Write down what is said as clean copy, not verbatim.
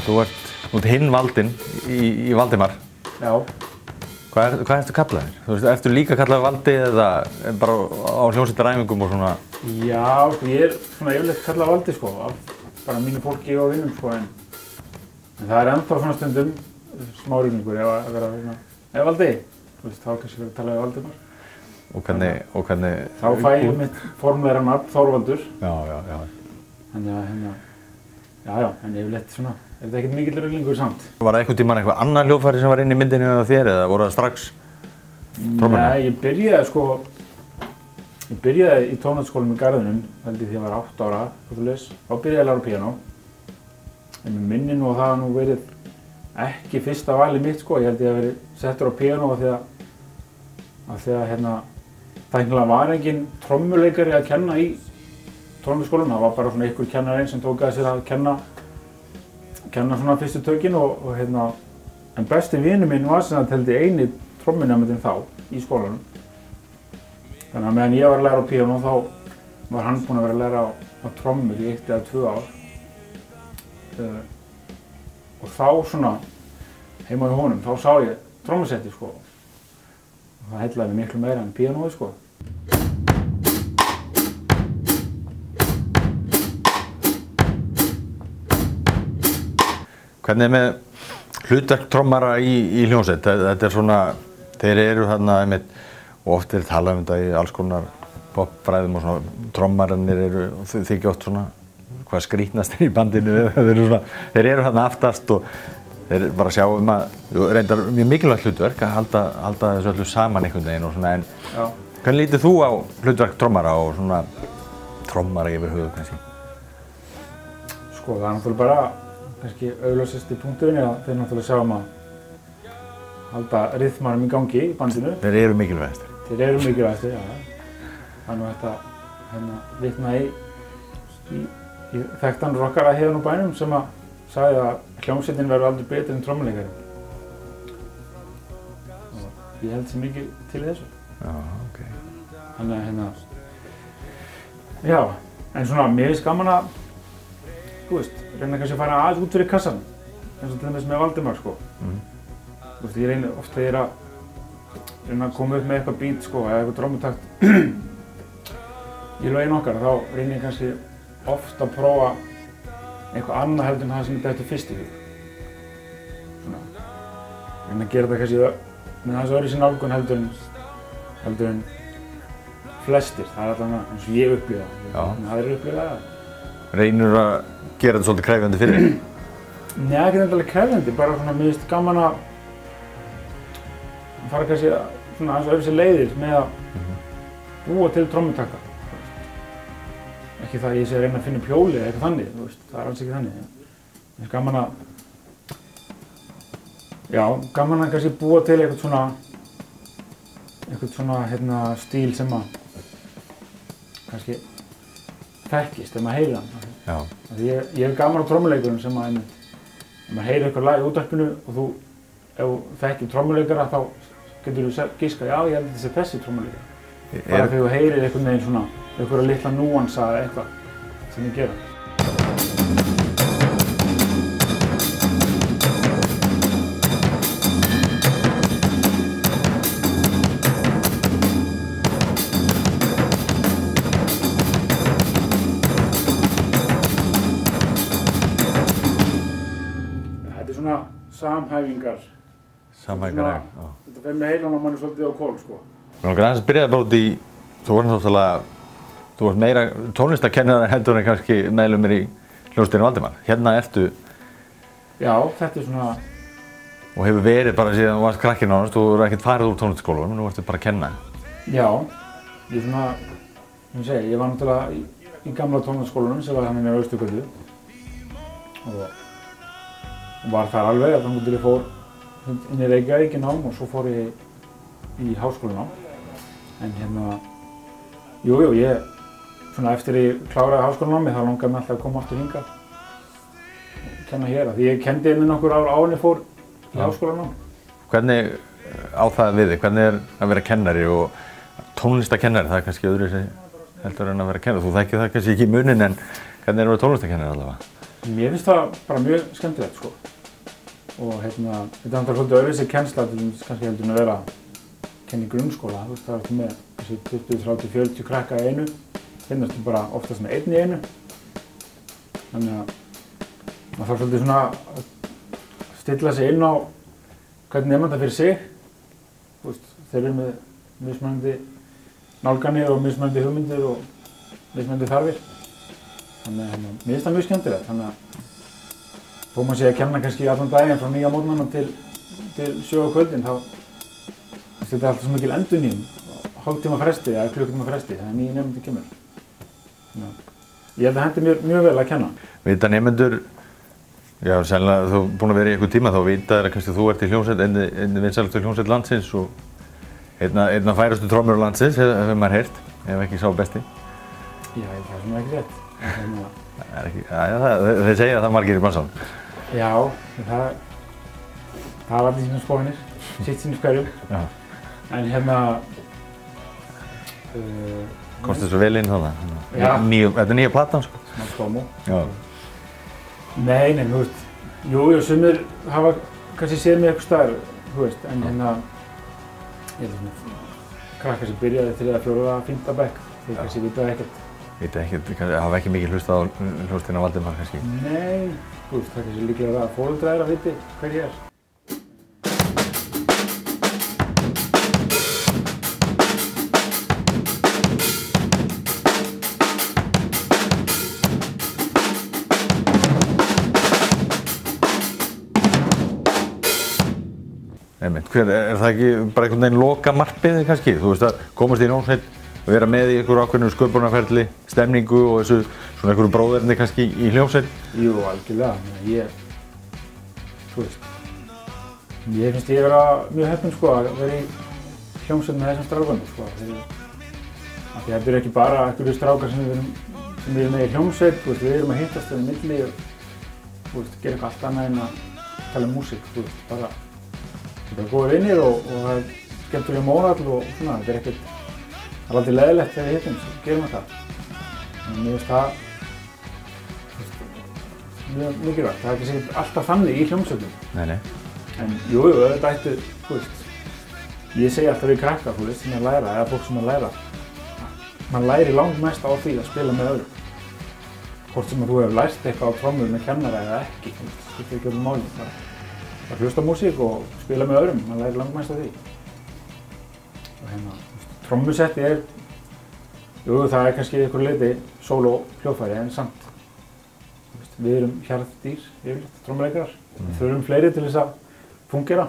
Þú ert hinn Valdinn í Valdimar. Já. Hvað ertu kallaðir? Þú veist, ertu líka kallaður Valdi eða bara á hljómsveitaræfingum og svona? Já, sko, ég svona yfirleitt kallað Valdi, sko, af bara mínu fólki og vinnum, sko, en það ennþá svona stundum smá rigningur ef að vera hérna, Valdi, þú veist, þá kannski verið að tala við Valdimar. Og hvernig... Þá fæ ég mitt formlegra nafn, Þorvaldur. Já. Þannig að já, en yfirleitt svona, þetta ekkert mikill rigningur samt. Var það einhvern tímann eitthvað annað hljóðfæri sem var inn í myndinu eða þér eða voru það strax trommurnar? Nei, ég byrjaði í tónlistarskólanum í Garðinum, held ég því ég var 8 ára, þá byrjaði ég að læra píanó. En mér minnir nú að það hafi nú verið ekki fyrsta valið mitt, sko, ég held ég að verið settur á píanó af því að það einhverlega var engin trommuleikari að kenna í tónlistarskólanum, það var bara svona einhver kennarinn sem tók að sér að kenna svona fyrstu tökin en besti vinur minn var sem að teldi eini trommunemandinn þá í skólanum. Þannig að meðan ég var að læra á píanó þá var hann búinn að vera að læra á trommur í 1 eða 2 ár. Og þá svona heima í honum, þá sá ég trommusetti, sko. Og það heillaði mig miklu meira en píanóið, sko. Hvernig með hlutverk trommara í hljómsveit? Þetta svona, þeir eru þarna einmitt, og oft talað þetta í alls konar popfræðum og svona, trommararnir þykja oft svona, hvað skrýtnast í bandinu, þeir eru þarna aftast og þeir bara sjá að reyndar mjög mikilvægt hlutverk að halda þessu öllu saman einhvern veginn og svona, en hvernig lítið þú á hlutverk trommara og svona trommara yfir höfuð kannski? Sko, það náttúrulega bara kannski augljósasti punkturinn er að þeir náttúrulega sjá að halda ryþmanum í gangi í bandinu. Þeir eru mikilvægastir. Þeir eru mikilvægastir, já. Það er nú þetta vitna í þekktan rockara hérna á bænum sem að sagði að hljómsveitin verður aldrei betri en trommuleikari. Og ég held sem mikið til þessu. Já, ok. Þannig að já, en svona mér finnst gaman að þú veist, reyna kannski að fara aðeins út fyrir kassan, eins og til dæmis með Valdimar, sko. Þú veist, ég reyni oft þegar ég er að reyna að koma upp með eitthvað beat, sko, eða eitthvað trommutakt í lögin okkar, þá reyni ég kannski oft að prófa eitthvað annað heldur en það sem þetta eftir fyrst í hug. Svona, reyna að gera þetta kannski með þessu öðruvísi nálgun heldur en flestir, það er alltaf eins og ég upplifa það, en aðrir upplifa það. Reynir að gera þetta svolítið krefjandi fyrir þig? Nei, ekki nefnilega krefjandi, bara svona mér finnst gaman að fara kannski svona aðeins öðruvísi leiðir með að búa til trommutakka. Ekki það að ég sé að reyna að finna upp hjólið eða eitthvað þannig, þú veist, það er alls ekki þannig. Mér finnst gaman að kannski búa til eitthvað svona stíl sem að kannski þekkist ef maður heyrir hann. Já. Ég hef gaman á trommuleikurum sem að ef maður heyrir eitthvað lag í útvarpinu og ef þú þekkir trommuleikara þá getur þú giskað, já ég held að þetta sé þessi trommuleikari. Bara þegar þú heyrir einhvern veginn svona einhverja litla núansa eða eitthvað sem ég gera. Samhæfingar. Samhæfingar, já. Þetta fer með heilan á manni svolítið á kól, sko. Mér langar aðeins að byrja bara út í, þú varst meira tónlistarkennari heldur en kannski meðlumir í hljómsveitinni Valdimar. Hérna ertu. Já, þetta er svona. Og hefur verið bara síðan þú varst krakki nánast, þú hefur ekkert farið úr tónlistarskólanum, nú ertu bara að kenna. Já, ég var náttúrulega í gamla tónlistarskólanum sem var þannig á Austurgötu. Og var þar alveg, þannig að ég fór inn í Reykjavík í nám og svo fór ég í háskólanám. En ég, svona eftir ég kláraði háskólanámið þá langaði mig alltaf að koma aftur hingað og kenna hér. Því ég kenndi einnig nokkur ár áður en ég fór í háskólanám. Hvernig á það við þig? Hvernig er að vera kennari og tónlistarkennari? Það er kannski öðruvísi heldur en að vera kennari. Þú þekkir það kannski ekki í munin en hvernig er að vera tónlistarkennari allavega? Mér finnst það bara mjög skemmtilegt sko. Og þetta er náttúrulega svolítið öðruvísi kennsla til þess kannski heldur en að vera að kenna í grunnskóla. Þú veist, það ertu með þessi 20, 30, 40 krakka í einu. Hérna ertu bara oftast með einn í einu. Þannig að maður þarf svolítið svona að stilla sig inn á hvernig nemanda fyrir sig. Þú veist, þeir eru með mismunandi nálganir og mismunandi hugmyndir og mismunandi þarfir. Þannig að mér finnst það mjög skemmtilegt. Þannig að þó maður sé að kenna kannski allan daginn frá 9 á morgnana til 7 á kvöldin, þá þetta er alltaf svo mikil endurnýjun, hálftíma fresti eða klukkutíma fresti, þegar nýji nemendur kemur. Þannig að ég held að hendi mér mjög vel að kenna. Vita nemendur, já, sennilega þú búin að vera í einhver tíma, þá vita þér að kannski þú ert í hljómsveit, einni vinsælustu hljómsveit landsins og einna færustu trommur landsins, hefur maður heyrt, ef ekki sá besti. Já, það er svona ekki rétt. Þeir segja það margir í bransanum. Já, það var allir sínum spóinir, sitt sínum hverjum. En komst þið svo vel inn þarna? Já. Þetta er nýja platan, sko. Smá spómo. Já. Nei, þú veist, jú, sumir hafa kannski séð mig eitthvað staðar, þú veist, en ég held að krakkar sem byrjaði 3., 4., 5. bekk, þeir kannski vita ekkert. Vita ekkert, hafa ekki mikið hlustað á hljómsveitina Valdimar, kannski? Nei, þú veist, það er kannski líklega að foreldrar að viti hver ég er. Einmitt, er það ekki bara einhvern veginn lokamarkið kannski? Þú veist að komast í hljómsveit og vera með í einhverju ákveðnu sköpunarferli, stemningu og þessu svona einhverju bróðerni kannski í hljómsveit? Jú, algjörlega. Þú veist, ég finnst ég vera mjög heppinn sko að vera í hljómsveit með þessum strákum sko. Af því þetta eru ekki bara einhverju strákar sem við erum með í hljómsveit, þú veist, við erum að hittast þeirra milli og þú veist, gera eitthvað allt annað en að tala um músík, þú veist, bara góða vinir og það er skemmtilega mórall og svona, þetta er ekkert, það er aldrei leiðilegt þegar við hittumst, gerum það. Þannig að mér finnst það mjög mikilvægt, það er ekki sikkert alltaf þannig í hljómsveitum. Nei. En jú, þetta ættu, þú veist, ég segi alltaf við krakka, þú veist, sem er að læra, eða fólk sem er að læra, mann læri langmest á því að spila með öðrum. Hvort sem þú hefur lært eitthvað á trommur með kennara eða ekki, þú veist, skiptir ekki öllum máli. Að hlusta á músík og spila með öðrum, maður lærir langmest á því. Og trommusetti jú, það er kannski einhverju leyti sóló hljóðfæri en samt. Við erum hjarðdýr, yfirleitt, trommuleikarar. Við þurfum fleiri til þess að fungera.